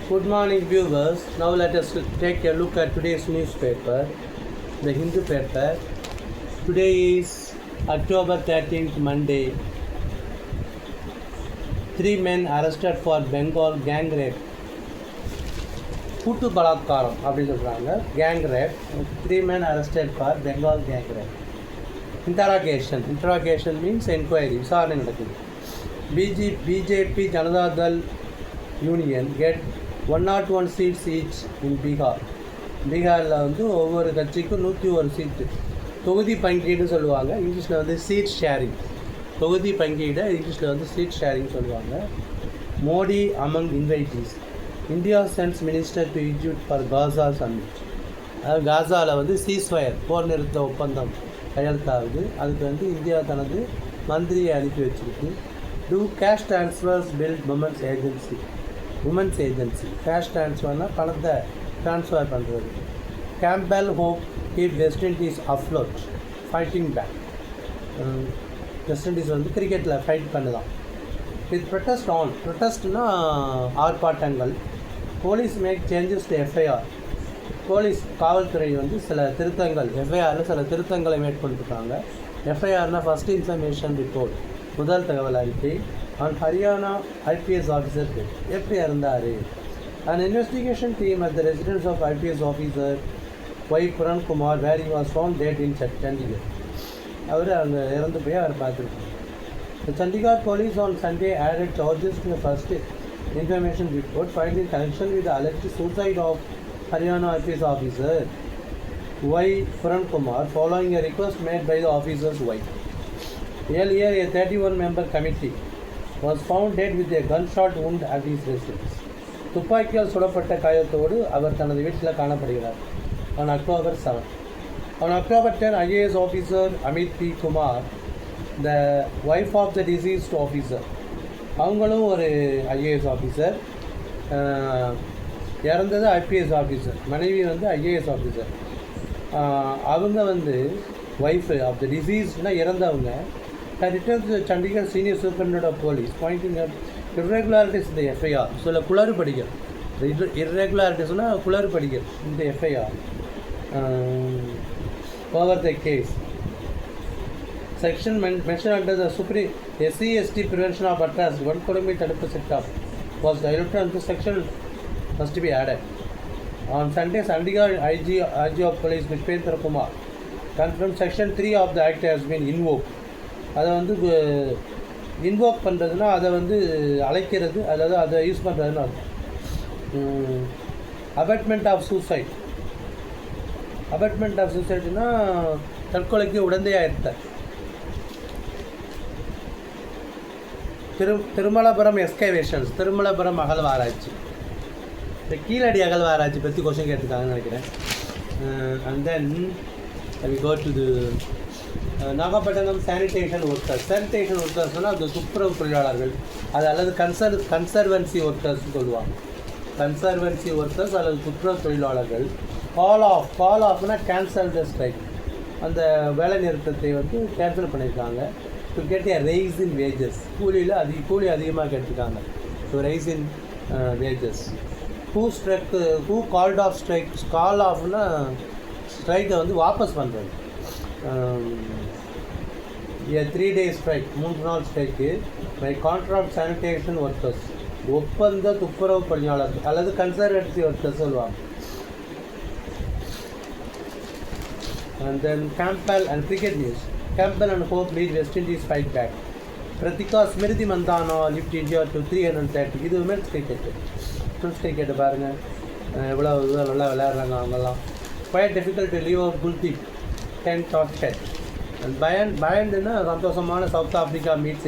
Good morning, viewers. Now let us take a look at today's newspaper, the Hindu paper. Today is October 13th, Monday. 3 men arrested for Bengal gang rape. கூட்டு பலாத்காரம் அப்படின்னு சொல்கிறாங்க. Gang rape. 3 men arrested for Bengal gang rape. Interrogation means inquiry. விசாரணை நடக்குது. BJP Janata Dal Union get 101 seats each in Bihar. பீகாரில் வந்து ஒவ்வொரு கட்சிக்கும் 101 சீட்டு. தொகுதி பங்கீடு சொல்லுவாங்க, இங்கிலீஷில் வந்து சீட் ஷேரிங். தொகுதி பங்கீடு இங்கிலீஷில் வந்து சீட் ஷேரிங் சொல்லுவாங்க. Modi among invitees. India sends minister to Egypt for Gaza summit. அதாவது காசாவில் வந்து சீஸ்ஃபயர் போர் நிறுத்த ஒப்பந்தம் கையெழுத்தாகுது. அதுக்கு வந்து இந்தியா தனது மந்திரியை அனுப்பி வச்சிருக்கு. To cash transfers build women's agency. Cash ட்ரான்ஸ்ஃபர்னால் பணத்தை ட்ரான்ஸ்ஃபர் பண்ணுறது. Campbell Hope keep West Indies afloat fighting back. West Indies வந்து கிரிக்கெட்டில் ஃபைட் பண்ணுதான். வித் ப்ரொட்டஸ்ட்னா ஆர்ப்பாட்டங்கள். Police make changes to FIR. காவல்துறை வந்து சில திருத்தங்கள், எஃப்ஐஆரில் சில திருத்தங்களை மேற்கொண்டிருக்காங்க. எஃப்ஐஆர்னால் ஃபஸ்ட் இன்ஃபர்மேஷன் ரிப்போர்ட், முதல் தகவல் அறிக்கை. ஆன் ஹரியானா ஐபிஎஸ் ஆஃபீஸர் எப்படி இருந்தார். An investigation team at the residence of IPS officer Y. Puran Kumar, where he was found dead in Chandigarh. அவர் அங்கே இறந்து போய் அவர் பார்த்துருக்காங்க. The Chandigarh police on Sunday added charges to the first information report filed in connection with the alleged suicide of Haryana IPS officer Y. Puran Kumar following a request made by the officer's wife. Earlier, a 31-member committee was found dead with a gunshot wound at his residence. துப்பாக்கியால் சுடப்பட்ட காயத்தோடு அவர் தனது வீட்டில் காணப்படுகிறார். On October 7. On October 10, IAS officer Amit P. Kumar, the wife of the deceased officer, அவங்களும் ஒரு IAS officer, இறந்தது IPS officer, மனைவி வந்து ஐஏஎஸ் ஆஃபீஸர். அவங்க வந்து ஒய்ஃப் ஆஃப் த டிசீஸ்னால் இறந்தவங்க. Return to Chandigarh senior superintendent of police pointing at irregularities இந்த எஃப்ஐஆர். சில குளறுபடிகள், irregularities குளறுபடிகள் இந்த FIR. Over the case section mention under the supreme SC/ST prevention of atrocity, வன்கொடுமை தடுப்பு சட்டம் was directed and section must be added. On Sunday, Chandigarh IG of Police Pushpendra Kumar confirmed Section 3 of the Act has been invoked. அதை வந்து invoke பண்ணுறதுனா அதை வந்து அழைக்கிறது, அதாவது அதை யூஸ் பண்ணுறதுன்னு அர்த்தம். அபட்மெண்ட் ஆஃப் சூசைட்னா தற்கொலைக்கு உடந்தையாக இருத்தார். திருமலபுரம் எஸ்கவேஷன்ஸ், திருமலபுரம் அகழ்வாராய்ச்சி. இந்த கீழடி அகழ்வாராய்ச்சி பற்றி கொஸ்டின் கேட்டிருக்காங்கன்னு நினைக்கிறேன். And then we go to the Nagapattinam sanitation ஒர்க்கர்ஸ்னால் அந்த துப்புரவு தொழிலாளர்கள், அது அல்லது கன்சர்வன்சி ஒர்க்கர்ஸ்னு சொல்லுவாங்க. கன்சர்வன்சி ஒர்க்கர்ஸ் அல்லது துப்புரவு தொழிலாளர்கள். கால் ஆஃப்னா கேன்சல் த ஸ்ட்ரைக், அந்த வேலை நிறுத்தத்தை வந்து கேன்சல் பண்ணியிருக்காங்க. To get a rise in wages, கூலி அதிகமாக கேட்டிருக்காங்க. So rise in wages. Who called off strike. Call ஆஃப்னா ஸ்ட்ரைக்கை வந்து வாபஸ் பண்ணுறது. A 3-day strike, 3 நாள் strike by contract sanitation workers, ஒப்பந்த துப்புரவு பணியாளர்கள் அல்லது கன்சர்வேட்டிவ் ஒர்க்கர்ஸ் சொல்லுவாங்க. And then Campbell and cricket news. Campbell and Hope lead West Indies fight back. Pratika Smriti Mandhana lift India to 330. இது உமன்ஸ் கிரிக்கெட் பாருங்கள், எவ்வளோ நல்லா விளையாடுறாங்க அவங்கெல்லாம். Quite difficult to leave out Kuldeep 10 shot catch. And பயண்டுன்னா சந்தோஷமான South Africa meets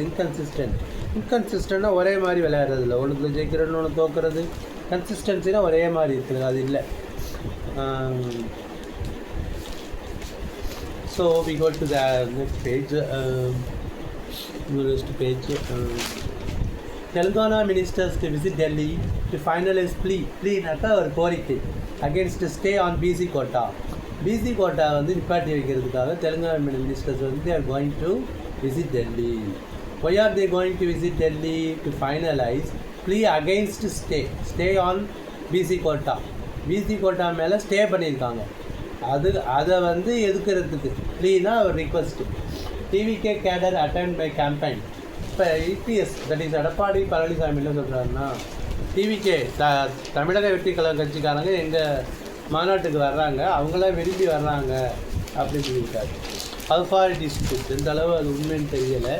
இன்கன்சிஸ்டன்ட்னா ஒரே மாதிரி விளையாடுறதில்ல. ஒன்றுத்தில் ஜெயிக்கிறது, ஒன்று தோக்குறது. கன்சிஸ்டன்சினா ஒரே மாதிரி இருக்குது, அது இல்லை. So we go to the next page. Telangana ministers to visit Delhi to finalise ப்ளீனாக்கா ஒரு கோரிக்கை against stay on BC quota. BC quota வந்து நிப்பாட்டி வைக்கிறதுக்காக தெலுங்கானா மினிஸ்டர்ஸ் வந்து they are going to visit Delhi. Why are they going to visit Delhi? To finalize plea against stay on BC quota மேலே stay பண்ணியிருக்காங்க. அதை வந்து எதுக்கிறதுக்கு க்ளீனாக ஒரு request. TVK cadre attend by campaign. இப்போ EPS that is Edappadi Palaniswami என்ன சொல்கிறாருன்னா, டிவிகே தமிழக வெற்றி கழக கட்சிக்காரங்க எங்கள் மாநாட்டுக்கு வர்றாங்க, அவங்களாம் விரும்பி வர்றாங்க அப்படின்னு சொல்லியிருக்காரு. அல்ஃபாரிட்டிஸ் எந்த அளவு அது உண்மைன்னு தெரியலை.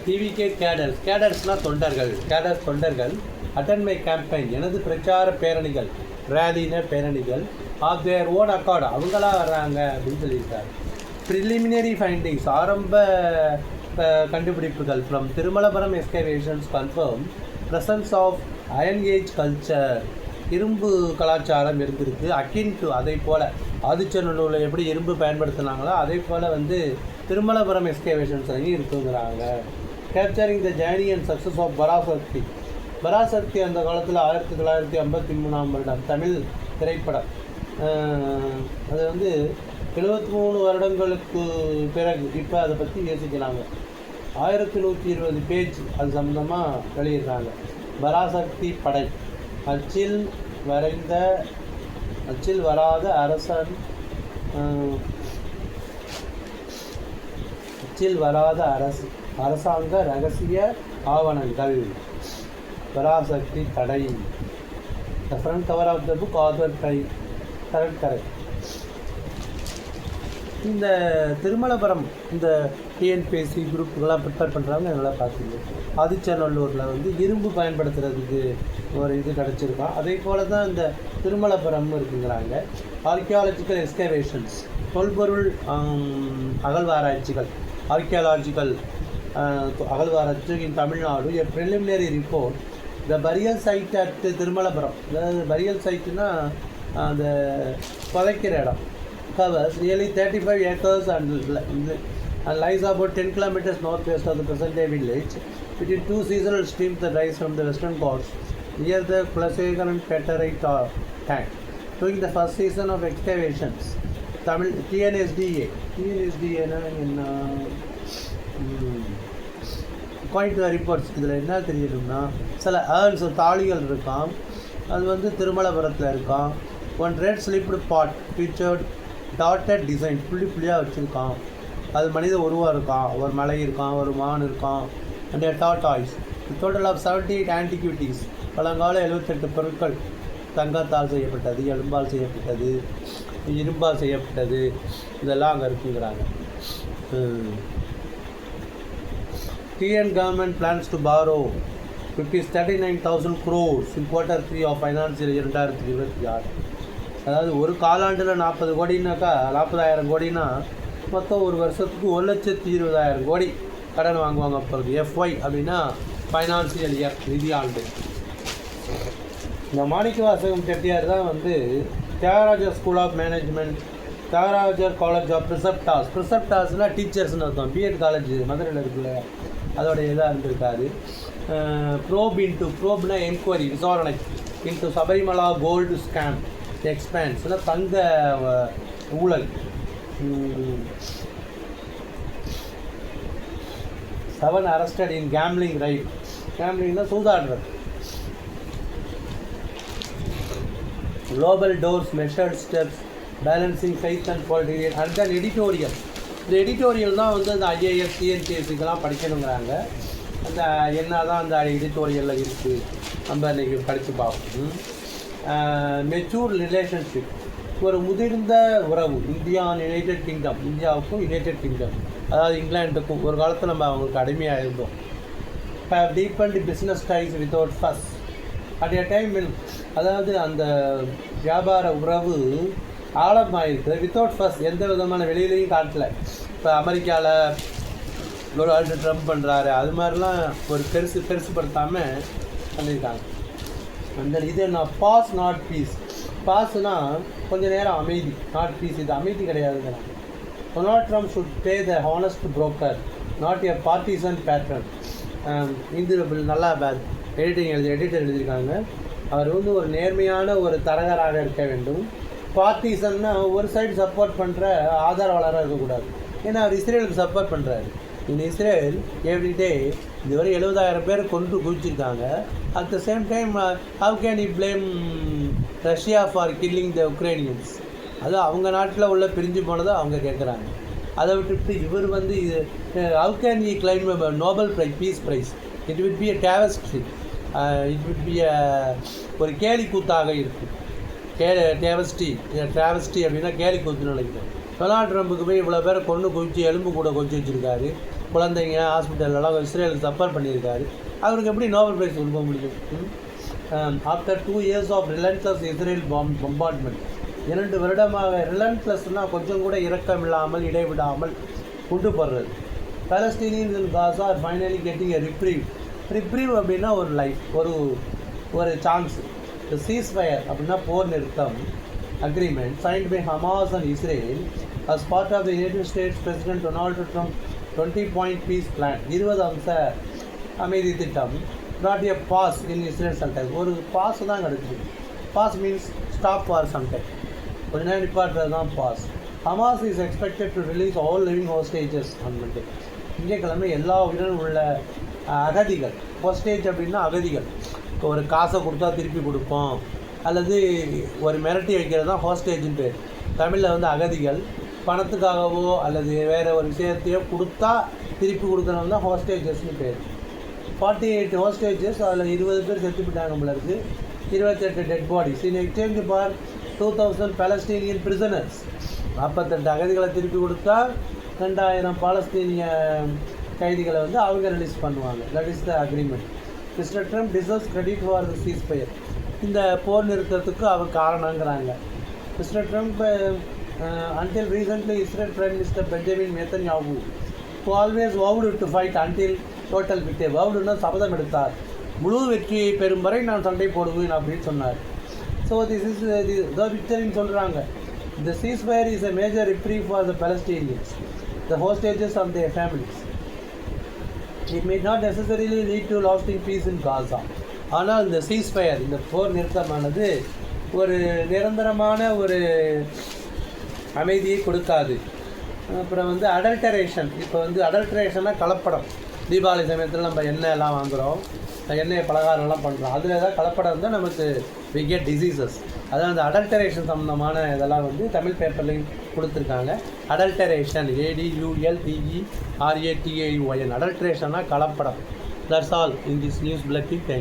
டிவிகே கேடர்ஸ்னால் தொண்டர்கள் அட்டன் மை கேம்பெயின், எனது பிரச்சார பேரணிகள், ரேலின பேரணிகள் ஆஃப் தேர் ஓன் அக்கார்டு, அவங்களா வர்றாங்க அப்படின்னு சொல்லியிருக்காரு. ப்ரிலிமினரி ஃபைண்டிங்ஸ், ஆரம்ப கண்டுபிடிப்புகள் from Thirumalapuram excavations confirm presence of iron age culture, இரும்பு கலாச்சாரம் இருந்திருக்கு. அக்கின் டு, அதை போல் ஆதிச்சநல்லூரில் எப்படி இரும்பு பயன்படுத்தினாங்களோ அதே போல் வந்து திருமலபுரம் எக்ஸ்கவேஷன்ஸ்லையும் இருக்குங்கிறாங்க. Capturing the journey and success of Parasakthi அந்த காலத்தில் 1953ஆம் வருடம் தமிழ் திரைப்படம். அது வந்து 73 வருடங்களுக்கு பிறகு இப்போ அதை பற்றி யோசிக்கிறாங்க. 1120 பேஜ் அது சம்மந்தமாக வெளியிடுறாங்க. பராசக்தி படை, அச்சில் வராத அரசாங்க ரகசிய ஆவணங்கள். பராசக்தி தடை. The front cover of the book authored by correct. இந்த திருமலபுரம் இந்த டிஎன்பிஎஸ்சி குரூப்புகளாம் ப்ரிப்பேர் பண்ணுறாங்க. நல்லா பார்த்துங்க. ஆதிச்சநல்லூரில் வந்து இரும்பு பயன்படுத்துறதுக்கு ஒரு இது கிடச்சிருக்கோம். அதே போல் தான் இந்த திருமலபுரம் இருக்குங்கிறாங்க. ஆர்கியாலஜிக்கல் எக்ஸ்கவேஷன்ஸ், தொல்பொருள் அகழ்வாராய்ச்சிகள், ஆர்கியாலஜிக்கல் அகழ்வாராய்ச்சி in Tamil Nadu. A preliminary report the burial site at Thirumalapuram, அதாவது பரியல் சைட்டுனா அந்த புதைக்கிற இடம், covers nearly 35 acres and lies about 10 kilometers northwest of the present-day village, between two seasonal streams that rise from the western Ghats near the Kulasekar and Petterite tank. During the first season of excavations, Tamil TNSDA according to the reports, இதில் என்ன தெரியணும்னா சில earns தாளிகள் இருக்கான், அது வந்து திருமலபுரத்தில் இருக்கான். One red slipped பாட் featured dotted design, புள்ளியாக வச்சுருக்கான். அது மனித உருவம் இருக்கான், ஒரு மலை இருக்கான், ஒரு மான் இருக்கான். And tortoise. டோட்டல் ஆஃப் 78 ஆன்டிக்யூட்டிஸ், பழங்கால 78 பொருட்கள் தங்கத்தால் செய்யப்பட்டது, எலும்பால் செய்யப்பட்டது, இரும்பால் செய்யப்பட்டது, இதெல்லாம் அங்கே இருக்குங்கிறாங்க. TN government plans to borrow ₹39,000 crores in Q3 of financial year 2026. அதாவது ஒரு காலாண்டில் 40 கோடினாக்கா 40,000 கோடினா மொத்தம் ஒரு வருஷத்துக்கு 1,20,000 கோடி கடன் வாங்குவாங்க. பிறகு FY அப்படின்னா ஃபைனான்சியல் இயர், நிதி ஆண்டு. இந்த மாணிக்கவாசகம் செட்டியார் தான் வந்து Thiagarajar school of management, Thiagarajar college of ப்ரிசப்டாஸ்னால் டீச்சர்ஸ்னு அர்த்தம். பிஎட் காலேஜ் மதுரையில் இருக்குல்ல, அதோடைய இதாக இருந்திருக்காரு. ப்ரோப்னா என்கொயரி, விசாரணை. இன்ட்டு சபரிமலா கோல்டு ஸ்கேம் எக்ஸ்பேன்ஸ்னா தங்க ஊழல். 7 arrested in gambling raid. கேம்லிங்னா சூதாடுறது. Global doors measured steps balancing faith and politics. and then editorial. இந்த எடிட்டோரியல் தான் வந்து அந்த IAS TNPSCக்கெல்லாம் படிக்கணுங்கிறாங்க. அந்த என்ன தான் அந்த எடிட்டோரியலில் இருக்குது நம்ம இன்றைக்கி படித்து பார்ப்போம். மெச்சூர் ரிலேஷன்ஷிப், ஒரு முதிர்ந்த உறவு. யுனைடெட் கிங்டம், இந்தியாவுக்கும் யுனைடெட் கிங்டம், அதாவது இங்கிலாண்டுக்கும் ஒரு காலத்தில் நம்ம அவங்களுக்கு அடிமையாக இருந்தோம். ஹேவ் டீப்பன்ட் பிஸ்னஸ் டைஸ் வித்தவுட் ஃபஸ் அட் எ டைம். அதாவது அந்த வியாபார உறவு ஆழமாயிருக்கு. வித்தவுட் ஃபஸ், எந்த விதமான வெளியிலையும் காட்டல. இப்போ அமெரிக்காவில் டொனால்டு ட்ரம்ப் பண்ணுறாரு, அது மாதிரிலாம் ஒரு பெருசுப்படுத்தாமல் பண்ணியிருக்காங்க. அந்த இது என்ன பாஸ் நாட் பீஸ். பாஸ்னால் கொஞ்சம் நேரம் அமைதி, நாட் பீஸ் இது அமைதி கிடையாதுங்கிறாங்க. Donald Trump should be the honest broker not a partisan patron. இது நல்லா எடிட்டர் எழுதியிருக்காங்க. அவர் வந்து ஒரு நேர்மையான ஒரு தரகராக இருக்க வேண்டும். பார்ட்டிசன்னா ஒரு சைடு சப்போர்ட் பண்ணுற ஆதரவாளராக இருக்கக்கூடாது. ஏன்னா அவர் இஸ்ரேலுக்கு சப்போர்ட் பண்ணுறாரு. இன் இஸ்ரேல் எவ்ரி டே இதுவரை 70,000 பேர் கொன்று குவிச்சிருக்காங்க. At the same time how can you blame Russia for killing the Ukrainians? அது அவங்க நாட்டில் உள்ள பிரிஞ்சு போனதை அவங்க கேட்குறாங்க. அதை விட்டுவிட்டு இவர் வந்து இது how can you claim Nobel peace prize? It will be a travesty. It will be ஒரு கேலி கூத்தாக இருக்கும். டிராவஸ்டி அப்படின்னா கேலி கூத்துன்னு நினைக்கிறேன். டொனால்ட் ட்ரம்புக்கு போய் இவ்வளோ பேரை கொண்டு குவிச்சு எலும்பு கூட கொஞ்சம் வச்சுருக்காரு. குழந்தைங்க ஹாஸ்பிட்டல்லாம் இஸ்ரேலுக்கு சஃபர் பண்ணியிருக்காரு. அவருக்கு எப்படி நோபல் ப்ரைஸ் கொடுக்க முடியும்? After 2 years of relentless Israel bombardment, 2 வருடமாக ரிலன்ட்லஸ்னால் கொஞ்சம் கூட இரக்கம் இல்லாமல் இடைவிடாமல் கொண்டு போடுறது. Palestinians in Gaza are finally getting a reprieve அப்படின்னா ஒரு லைஃப், ஒரு சான்ஸ். த சீஸ்ஃபயர் அப்படின்னா போர் நிறுத்தம் agreement signed by Hamas and Israel as part of the United States President Donald Trump 20-point peace plan, 20 அம்ச அமைதி திட்டம் brought a pause in Israel sometime. ஒரு pause தான் கிடச்சிது. Pause means stop for sometime, கொஞ்ச நேரம் நிப்பாட்டுறது தான் பாஸ். Hamas is expected to release all living hostages on Monday. திங்கட்கிழமை எல்லா உயிரினும் உள்ள அகதிகள், ஹோஸ்டேஜ் அப்படின்னா அகதிகள், ஒரு காசை கொடுத்தா திருப்பி கொடுப்போம் அல்லது ஒரு மிரட்டி வைக்கிறது தான் ஹோஸ்டேஜின் பேர். தமிழில் வந்து அகதிகள், பணத்துக்காகவோ அல்லது வேறு ஒரு விஷயத்தையோ கொடுத்தா திருப்பி கொடுக்குறவங்க தான் ஹோஸ்டேஜஸ்னு பேர். 48 ஹோஸ்டேஜஸ், அதில் 20 பேர் செத்து போயிட்டாங்க நம்மளுக்கு, 28 dead bodies in exchange for 2000 Palestinian prisoners. 48 அகதிகளை திருப்பி கொடுத்தா 2000 பாலஸ்தீனிய கைதிகளை வந்து அவங்க ரிலீஸ் பண்ணுவாங்க. That is the agreement. Mister Trump deserves credit for the ceasefire. இந்த போர் நிறுத்தத்துக்கு அவர் காரணங்கிறாங்க. Mister Trump until recently Israel prime minister Benjamin Netanyahu who always vowed to fight until total victory. vowedனா சபதம் எடுத்தார், முழு வெற்றியை பெறும் வரை நான் சண்டை போடுவேன் அப்படின்னு சொன்னார். ஸோ திஸ் இஸ் த விக்டரின்னு சொல்கிறாங்க. The ceasefire is a major reprieve for the Palestinians, the hostages and their families. It may not necessarily lead to lasting peace in Gaza. ஆனால் இந்த சீஸ்ஃபயர், இந்த போர் நிறுத்தமானது ஒரு நிரந்தரமான ஒரு அமைதியை கொடுக்காது. அப்புறம் வந்து அடல்டரேஷன். இப்போ வந்து அடல்டரேஷன்னா கலப்படம். தீபாவளி சமயத்தில் நம்ம எண்ணெய் எல்லாம் வாங்குகிறோம், எண்ணெய் பலகாரம்லாம் பண்ணுறோம், அதில் ஏதாவது கலப்படம் இருந்தால் நமக்கு we get diseases. அதான் அந்த அடல்டரேஷன் சம்மந்தமான இதெல்லாம் வந்து தமிழ் பேப்பர்லையும் கொடுத்துருக்காங்க. அடல்டரேஷன், ADULTERATAUN. அடல்ட்ரேஷன்னா கலப்படம். That's all in this news bulletin. Thank you.